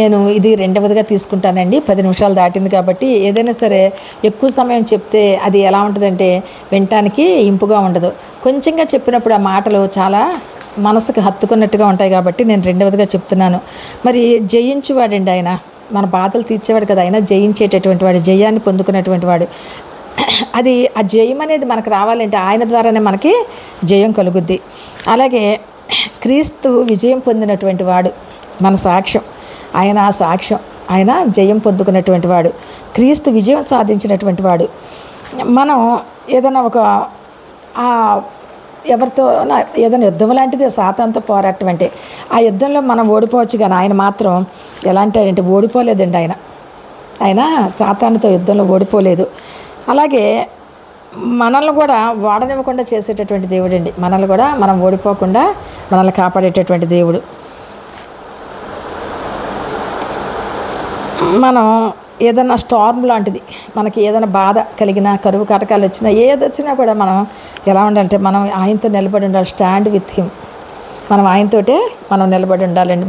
నేను ఇది రెండవదిగా తీసుకుంటానండి. 10 నిమిషాలు దాటింది కాబట్టి ఏదైనా సరే ఎక్కువ సమయం చెప్తే అది ఎలా ఉంటుందంటే వినటానికి ఇంపుగా ఉండదు. కొంచెంగా చెప్పినప్పుడు ఆ మాటలు చాలా మనసుకు హత్తుకున్నట్టుగా ఉంటాయి కాబట్టి నేను రెండవదిగా చెప్తున్నాను. మరి జయించువాడండి ఆయన, మన బాధలు తీర్చేవాడు కదా, ఆయన జయించేటటువంటి వాడు, జయాన్ని పొందుకున్నటువంటి వాడు. అది ఆ జయం అనేది మనకు రావాలంటే ఆయన ద్వారానే మనకి జయం కలుగుద్ది. అలాగే క్రీస్తు విజయం పొందినటువంటి వాడు మన సాక్ష్యం, ఆయన ఆ సాక్ష్యం, ఆయన జయం పొందుకున్నటువంటి వాడు, క్రీస్తు విజయం సాధించినటువంటి వాడు. మనం ఏదైనా ఒక ఎవరితో ఏదైనా యుద్ధం లాంటిది సాతానుతో పోరాటం అంటే ఆ యుద్ధంలో మనం ఓడిపోవచ్చు, కానీ ఆయన మాత్రం ఎలాంటి అంటే ఓడిపోలేదండి. ఆయన సాతానుతో యుద్ధంలో ఓడిపోలేదు. అలాగే మనల్ని కూడా ఓడనివ్వకుండా చేసేటటువంటి దేవుడు అండి. మనల్ని కూడా మనం ఓడిపోకుండా మనల్ని కాపాడేటటువంటి దేవుడు. మనం ఏదైనా స్టార్మ్ లాంటిది, మనకి ఏదైనా బాధ కలిగినా, కరువు కాటకాలు వచ్చినా, ఏది వచ్చినా కూడా మనం ఎలా ఉండాలంటే మనం ఆయనతో నిలబడి ఉండాలి. Stand with him. మనం ఆయనతోటే మనం నిలబడి ఉండాలండి.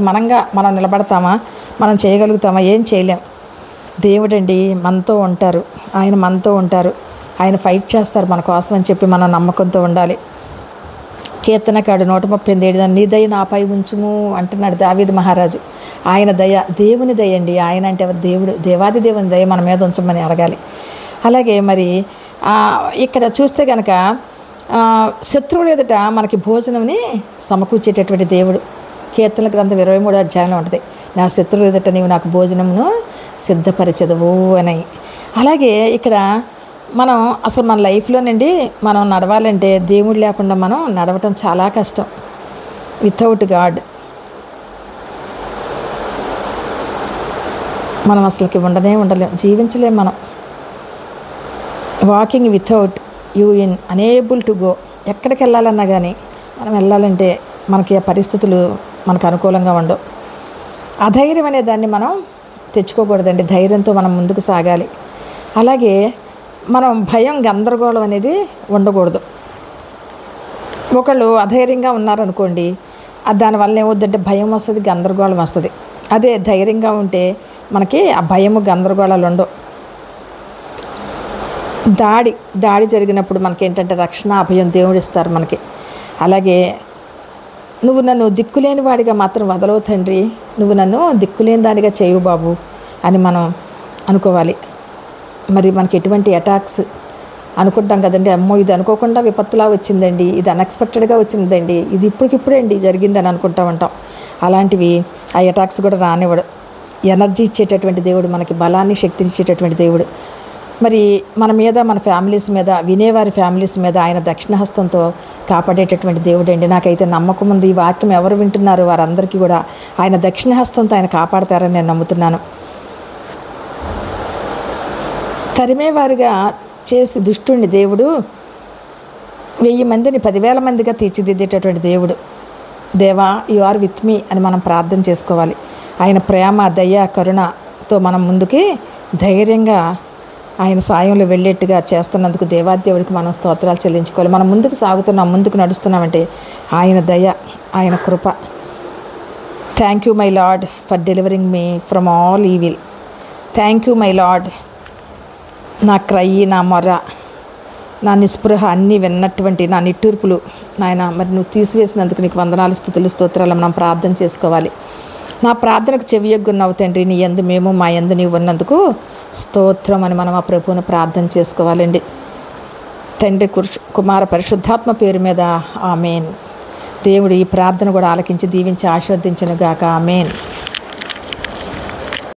మనం నిలబడతామా? మనం చేయగలుగుతామా? ఏం చేయలేం. దేవుడండి మనతో ఉంటారు, ఆయన మనతో ఉంటారు, ఆయన ఫైట్ చేస్తారు మన కోసం అని చెప్పి మనం నమ్మకంతో ఉండాలి. కీర్తనకాడు 138 నీ దయ నాపై ఉంచుము అంటున్నాడు దావీదు మహారాజు. ఆయన దయ, దేవుని దయ అండి. ఆయన అంటే దేవుడు, దేవాది దేవుని దయ మన మీద ఉంచమని అడగాలి. అలాగే మరి ఇక్కడ చూస్తే కనుక శత్రువులు ఎదుట మనకి భోజనంని సమకూర్చేటటువంటి దేవుడు. కీర్తన గ్రంథం 23వ అధ్యాయంలో ఉంటుంది, నా శత్రువులు ఎదుట నీవు నాకు భోజనమును సిద్ధపరచదవు అని. అలాగే ఇక్కడ మనం అసలు మన లైఫ్లోనండి మనం నడవాలంటే దేవుడు లేకుండా మనం నడవటం చాలా కష్టం. వితౌట్ గాడ్ మనం అసలుకి ఉండలేం, జీవించలేం. మనం walking without you in unable to go. ఎక్కడికి వెళ్ళాలన్నా కానీ మనం వెళ్ళాలంటే మనకి ఆ పరిస్థితులు మనకు అనుకూలంగా ఉండవు. అధైర్యం అనే దాన్ని మనం తెచ్చుకోకూడదండి. ధైర్యంతో మనం ముందుకు సాగాలి. అలాగే మనం భయం, గందరగోళం అనేది ఉండకూడదు. ఒకళ్ళు అధైర్యంగా ఉన్నారనుకోండి, దానివల్ల ఏమవుద్దంటే భయం వస్తుంది, గందరగోళం వస్తుంది. అదే ధైర్యంగా ఉంటే మనకి ఆ భయము, గందరగోళాలు ఉండవు. దాడి జరిగినప్పుడు మనకి ఏంటంటే రక్షణ, అభయం దేవుడు ఇస్తారు మనకి. అలాగే నువ్వు నన్ను దిక్కులేని వాడిగా మాత్రం వదలవు తండ్రి, నువ్వు నన్ను దిక్కులేని దానిగా చేయు బాబు అని మనం అనుకోవాలి. మరి మనకి ఎటువంటి అటాక్స్ అనుకుంటాం కదండి, అమ్మో ఇది అనుకోకుండా విపత్తులా వచ్చిందండి, ఇది అన్ఎక్స్పెక్టెడ్గా వచ్చిందండి, ఇది ఇప్పటికిప్పుడే అండి జరిగిందని అనుకుంటా ఉంటాం. అలాంటివి ఆ అటాక్స్ కూడా రానివ్వడు. ఎనర్జీ ఇచ్చేటటువంటి దేవుడు, మనకి బలాన్ని, శక్తిని ఇచ్చేటటువంటి దేవుడు. మరి మన మీద, మన ఫ్యామిలీస్ మీద, వినేవారి ఫ్యామిలీస్ మీద ఆయన దక్షిణహస్తంతో కాపాడేటటువంటి దేవుడు అండి. నాకైతే నమ్మకం ఉంది, ఈ వాక్యం ఎవరు వింటున్నారో వారందరికీ కూడా ఆయన దక్షిణహస్తంతో ఆయన కాపాడతారని నేను నమ్ముతున్నాను. తరిమేవారిగా చేసి దుష్టుడిని దేవుడు 1000 మందిని 10,000 మందిగా తీర్చిదిద్దేటటువంటి దేవుడు. దేవా యు ఆర్ విత్ మీ అని మనం ప్రార్థన చేసుకోవాలి. ఆయన ప్రేమ, దయ, కరుణతో మనం ముందుకి ధైర్యంగా ఆయన సాయంలో వెళ్ళేట్టుగా చేస్తున్నందుకు దేవాదేవుడికి మనం స్తోత్రాలు చెల్లించుకోవాలి. మనం ముందుకు సాగుతున్నాం, ముందుకు నడుస్తున్నామంటే ఆయన దయ, ఆయన కృప. Thank you my lord for delivering me from all evil. Thank you my lord, నా క్రయి, నా మొర, నా నిస్పృహ అన్నీ విన్నటువంటి నా నిట్టూర్పులు నాయన మరి నువ్వు తీసివేసినందుకు నీకు వందనాలు, స్తుతులు, స్తోత్రాలు మనం ప్రార్థన చేసుకోవాలి. నా ప్రార్థనకు చెవియొగ్గున్నావు తండ్రి, నీ యందు మేము, మా యందు నీవు ఉన్నందుకు స్తోత్రం అని మనం ఆ ప్రభువును ప్రార్థన చేసుకోవాలండి. తండ్రి, కుమార, పరిశుద్ధాత్మ పేరు మీద ఆమేన్. దేవుడు ఈ ప్రార్థన కూడా ఆలకించి దీవించి ఆశీర్వదించును గాక. ఆమేన్.